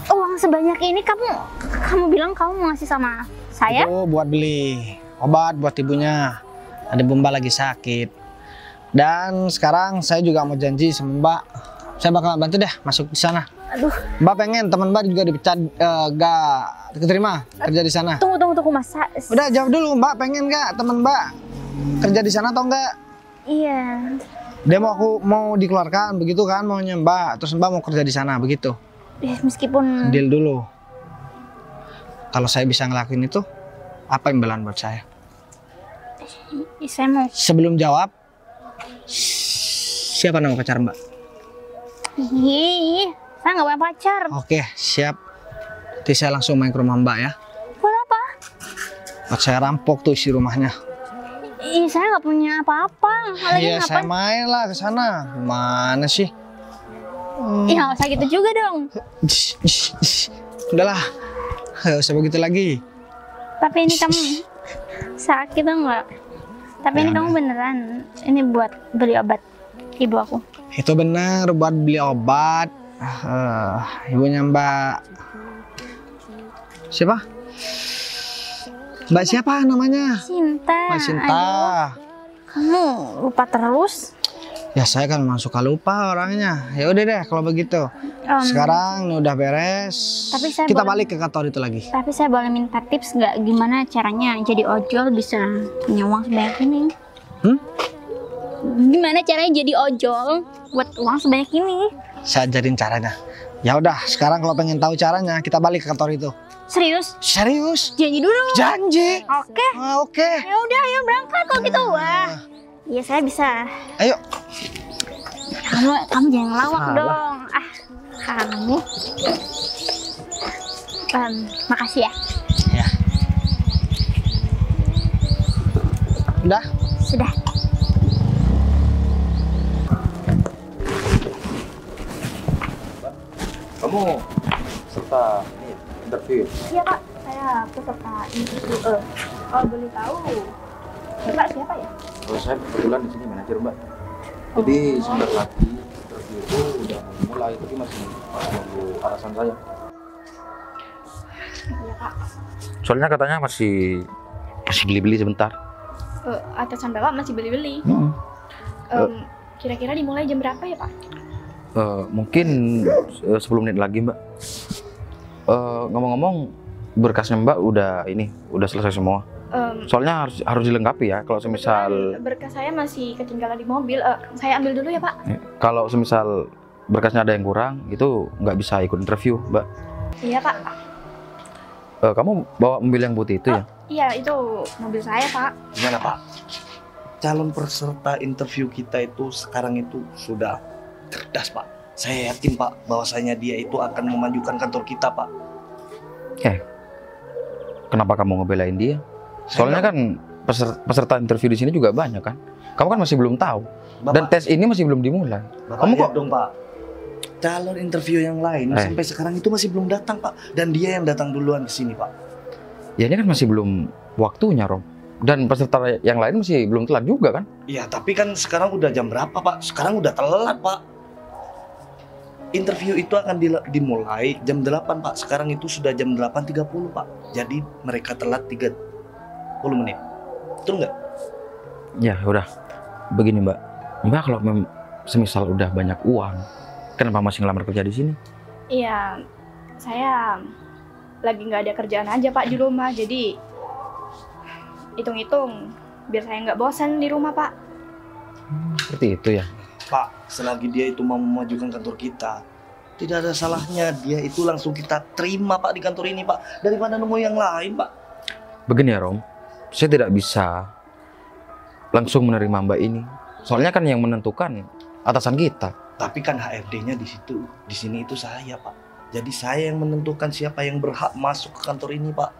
uang sebanyak ini kamu bilang kamu mau ngasih sama saya? Itu buat beli obat buat ibunya. Ada Mbak lagi sakit. Dan sekarang saya juga mau janji sama Mbak. Saya bakal bantu deh masuk di sana. Aduh, Mbak pengen teman Mbak juga dipecat, gak keterima kerja di sana. tunggu Mas. Udah jawab dulu, Mbak pengen gak teman Mbak kerja di sana atau enggak? Iya. Dia mau dikeluarkan begitu kan maunya Mbak. Terus Mbak mau kerja di sana begitu. Meskipun Deal dulu. Kalau saya bisa ngelakuin itu, apa imbalan buat saya? saya mau. Sebelum jawab, siapa nama pacar Mbak? Ih, saya nggak punya pacar. Oke, siap. Nanti saya langsung main ke rumah Mbak ya. Buat apa? Buat saya rampok tuh isi rumahnya. Ih, saya nggak punya apa-apa. Lagi Iya, saya ngapain? main lah ke sana. Mana sih? Ih, nggak usah gitu juga dong. Udahlah, nggak usah begitu lagi. Tapi ini kamu sakit enggak? Tapi ini Ya, kamu beneran ini buat beli obat ibu aku. Itu benar buat beli obat. Ibunya Mbak siapa? Mbak siapa namanya? Sinta. Mbak Sinta. Aduh, kamu lupa terus. Ya saya kan memang suka lupa orangnya. Ya udah deh kalau begitu. Sekarang ini udah beres. Tapi saya Kita boleh- balik ke kantor itu lagi. Tapi saya boleh minta tips nggak gimana caranya jadi ojol bisa punya uang sebanyak ini? Gimana caranya jadi ojol buat uang sebanyak ini? Saya ajarin caranya. Ya udah, sekarang kalau pengen tahu caranya, kita balik ke kantor itu. Serius? Serius? Janji dulu. Janji. Oke. Oke. Ya udah, ayo berangkat kalau gitu. Wah. Iya, saya bisa. Ayo. Kamu jangan ngelawak Salah. dong. Kamu. Makasih ya. Ya. Udah. Sudah. Kamu serta ini interview. Iya Pak, saya peserta interview. Kalau boleh tahu, Bapak siapa ya? Kalau saya kebetulan di sini manajer Mbak. Jadi sebentar lagi interview itu udah mau mulai, tapi masih menunggu alasan saya. Iya Pak. Soalnya katanya masih beli-beli sebentar. Atasan Bapak masih beli-beli. Kira-kira dimulai jam berapa ya Pak? Mungkin 10 menit lagi Mbak. Ngomong-ngomong berkasnya Mbak udah selesai semua. Soalnya harus dilengkapi ya. Kalau semisal Berkas saya masih ketinggalan di mobil. Saya ambil dulu ya Pak. kalau semisal berkasnya ada yang kurang, itu nggak bisa ikut interview Mbak. Iya Pak. Kamu bawa mobil yang putih itu ya? Iya itu mobil saya Pak. Gimana Pak? calon peserta interview kita itu sekarang itu sudah cerdas, Pak. Saya yakin, Pak, bahwasanya dia itu akan memajukan kantor kita, Pak. Kenapa kamu ngebelain dia? Soalnya kan peserta interview di sini juga banyak kan. Kamu kan masih belum tahu. Dan tes ini masih belum dimulai. Kamu kok dong, Pak? Calon interview yang lain sampai sekarang itu masih belum datang, Pak. Dan dia yang datang duluan ke sini, Pak. Ya ini kan masih belum waktunya, Rom. Dan peserta yang lain masih belum telat juga kan? Iya, tapi kan sekarang udah jam berapa, Pak? Sekarang udah telat, Pak. Interview itu akan dimulai jam 8, Pak. Sekarang itu sudah jam 8.30, Pak. Jadi mereka telat 30 menit. Betul nggak? Ya udah. Begini, Mbak. Mbak kalau semisal udah banyak uang, kenapa masih ngelamar kerja di sini? Iya, saya lagi nggak ada kerjaan aja Pak di rumah, jadi hitung-hitung biar saya nggak bosan di rumah Pak. Seperti itu ya? Pak, selagi dia itu mau memajukan kantor kita, tidak ada salahnya dia itu langsung kita terima, Pak, di kantor ini, Pak. Daripada nemu yang lain, Pak. Begini ya, Rom. Saya tidak bisa langsung menerima Mbak ini. Soalnya kan yang menentukan atasan kita. Tapi kan HRD-nya di situ, di sini itu saya, Pak. Jadi saya yang menentukan siapa yang berhak masuk ke kantor ini, Pak.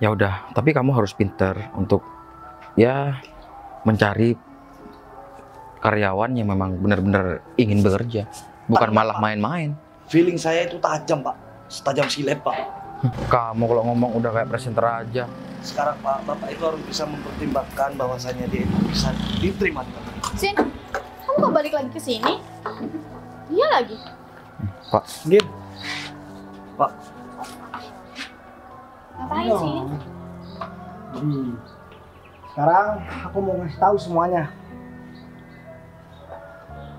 Ya udah, tapi kamu harus pinter untuk ya mencari karyawan yang memang benar-benar ingin bekerja, bukan malah main-main. Feeling saya itu tajam, Pak. Setajam silet, Pak. Kamu kalau ngomong udah kayak presenter aja. Sekarang, Pak, Bapak itu harus bisa mempertimbangkan bahwasanya dia itu bisa diterima di kantor ini. Sin, kamu kok balik lagi ke sini? Iya lagi. Pak, Git. Pak, Ngapain sih? Jadi, sekarang aku mau ngasih tahu semuanya.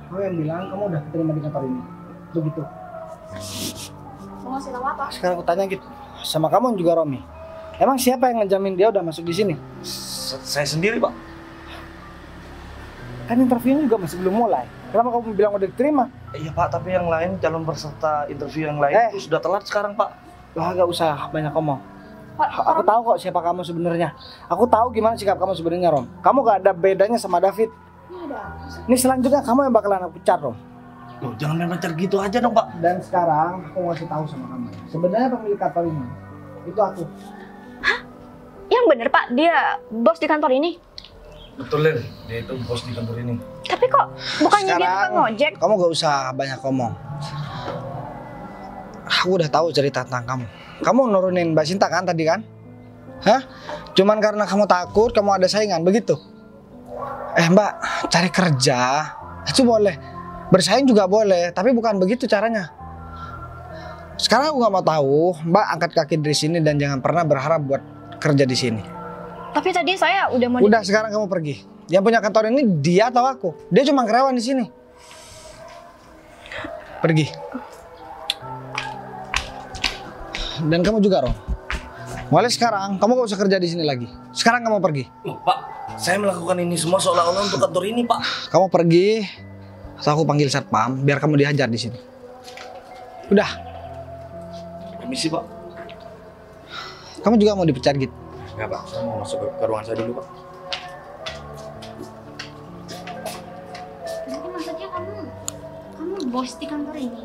Kamu yang bilang kamu udah keterima di kantor ini. Begitu. Mau ngasih tahu apa? Sekarang aku tanya gitu sama kamu juga, Romi. Emang siapa yang ngejamin dia udah masuk di sini? saya sendiri, Pak. Kan interviewnya juga masih belum mulai. Kenapa kamu bilang udah diterima? Iya, Pak, tapi yang lain, calon peserta interview yang lain itu sudah telat sekarang, Pak. Lah, gak usah banyak ngomong. Pak, Aku tahu kok siapa kamu sebenarnya. Aku tahu gimana sikap kamu sebenarnya, Rom. Kamu gak ada bedanya sama David. ini ada apa sih? Ini selanjutnya kamu yang bakalan aku pecat, Rom. Loh, jangan main pacar gitu aja dong, Pak. Dan sekarang aku ngasih tahu sama kamu. Sebenarnya pemilik kantor ini itu aku. Yang bener Pak, dia bos di kantor ini. Betul, Len. Dia itu bos di kantor ini. Tapi kok bukannya dia tukang ojek? Kamu gak usah banyak ngomong. Aku udah tahu cerita tentang kamu. Kamu nurunin Mbak Sinta kan tadi kan? Hah? Cuman karena kamu takut kamu ada saingan, begitu? Mbak, cari kerja itu boleh. Bersaing juga boleh, tapi bukan begitu caranya. Sekarang aku gak mau tahu, Mbak angkat kaki dari sini dan jangan pernah berharap buat kerja di sini. Tapi tadi saya udah mau Udah, sekarang kamu pergi. Yang punya kantor ini dia atau aku? Dia cuma karyawan di sini. Pergi. Dan kamu juga, Rom. Mulai sekarang kamu gak usah kerja di sini lagi. Sekarang kamu pergi. Loh, Pak, saya melakukan ini semua seolah-olah untuk kantor ini, Pak. Kamu pergi, atau aku panggil satpam biar kamu dihajar di sini. Udah. Permisi, Pak. Kamu juga mau dipecat gitu? enggak Pak, saya mau masuk ke ruangan saya dulu Pak. Jadi maksudnya kamu bos di kantor ini?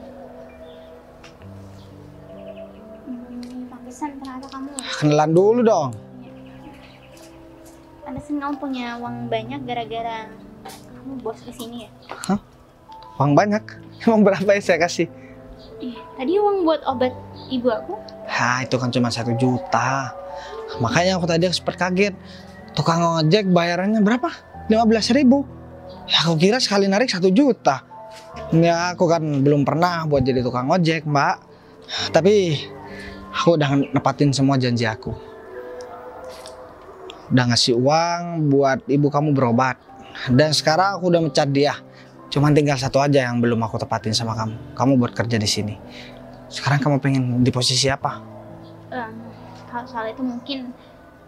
Pantesan ternyata kamu. Kenalan dulu dong. Pantesan kamu punya uang banyak gara-gara kamu bos di sini ya? Uang banyak. Emang berapa ya saya kasih? Tadi uang buat obat ibu aku? Itu kan cuma 1 juta. Makanya aku tadi sempat kaget. Tukang ojek bayarannya berapa? 15.000. Ya aku kira sekali narik 1 juta. Ya aku kan belum pernah buat jadi tukang ojek, Mbak. Tapi aku udah nepatin semua janji aku. Udah ngasih uang buat ibu kamu berobat. Dan sekarang aku udah mecat dia. Cuman tinggal 1 aja yang belum aku tepatin sama kamu. Kamu buat kerja di sini. Sekarang kamu pengen di posisi apa? Kalau soal itu mungkin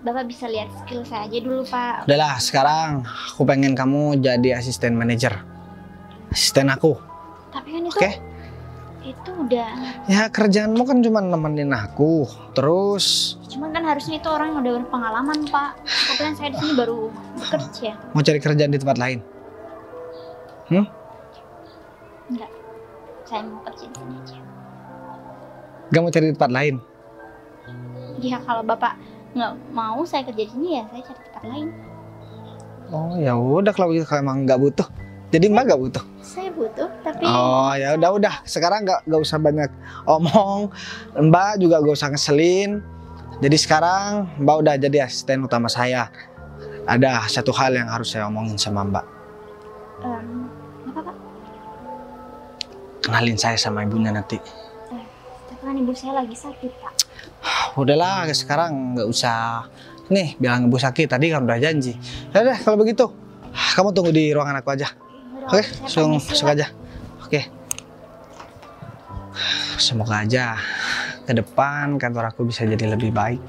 Bapak bisa lihat skill saya aja dulu, Pak. Udahlah, sekarang aku pengen kamu jadi asisten manajer. Asisten aku. Tapi kan itu Oke? Itu udah. Ya kerjaanmu kan cuma nemenin aku. Terus Cuman kan harusnya itu orang yang udah berpengalaman, Pak. Kebetulan saya di sini baru bekerja. mau cari kerjaan di tempat lain? Enggak. Saya mau kerja di sini aja. Gak mau cari di tempat lain? Ya kalau Bapak nggak mau saya kerja di sini ya saya cari tempat lain. Oh ya udah kalau gitu, kalau emang nggak butuh. Jadi Mbak nggak butuh. Saya butuh tapi Oh ya udah. Sekarang nggak usah banyak omong. Mbak juga gak usah ngeselin. Jadi sekarang Mbak udah jadi asisten utama saya. Ada satu hal yang harus saya omongin sama Mbak. apa Pak? Kenalin saya sama ibunya nanti. Tapi kan ibu saya lagi sakit, Pak. Udahlah sekarang nggak usah. Nih bilang ibu sakit tadi kan udah janji. Ya udah kalau begitu kamu tunggu di ruangan aku aja. Oke, langsung masuk aja. Oke. Semoga aja ke depan kantor aku bisa jadi lebih baik.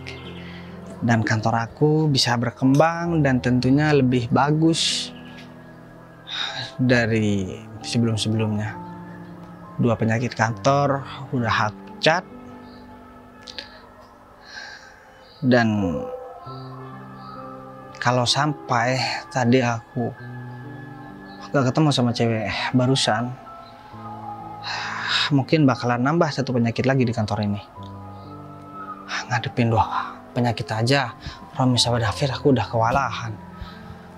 Dan kantor aku bisa berkembang dan tentunya lebih bagus dari sebelum-sebelumnya. 2 penyakit kantor udah aku cat. Dan kalau sampai tadi aku gak ketemu sama cewek barusan, mungkin bakalan nambah 1 penyakit lagi di kantor ini. Ngadepin 2 penyakit aja, Romi sama David aku udah kewalahan.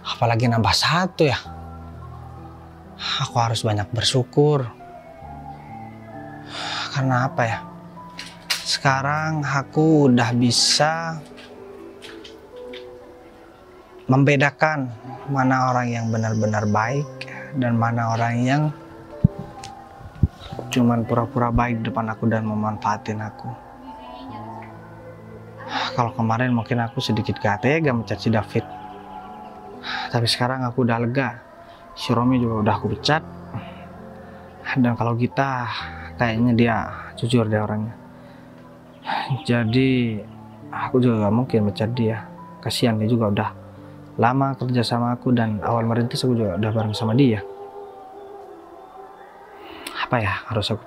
Apalagi nambah 1 ya. Aku harus banyak bersyukur. Karena apa ya? Sekarang aku udah bisa membedakan mana orang yang benar-benar baik dan mana orang yang cuman pura-pura baik depan aku dan memanfaatin aku. Kalau kemarin mungkin aku sedikit gak tega mencaci David, tapi sekarang aku udah lega. Si Romi juga udah aku pecat, dan kalau kita kayaknya dia jujur deh orangnya. Jadi aku juga gak mungkin pecat dia. Kasihan dia juga udah lama kerja sama aku dan awal merintis aku juga udah bareng sama dia. Apa ya harus aku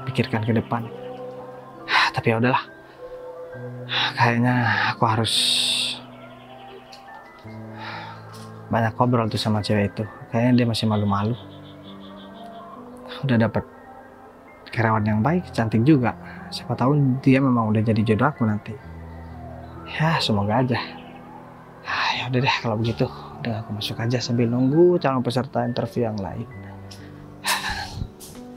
pikirkan ke depan. Tapi ya udahlah. Kayaknya aku harus banyak ngobrol tuh sama cewek itu. Kayaknya dia masih malu-malu. Udah dapat karyawan yang baik, cantik juga. Siapa tahu dia memang udah jadi jodoh aku nanti. Ya semoga aja. Ya udah deh kalau begitu, udah aku masuk aja sambil nunggu calon peserta interview yang lain.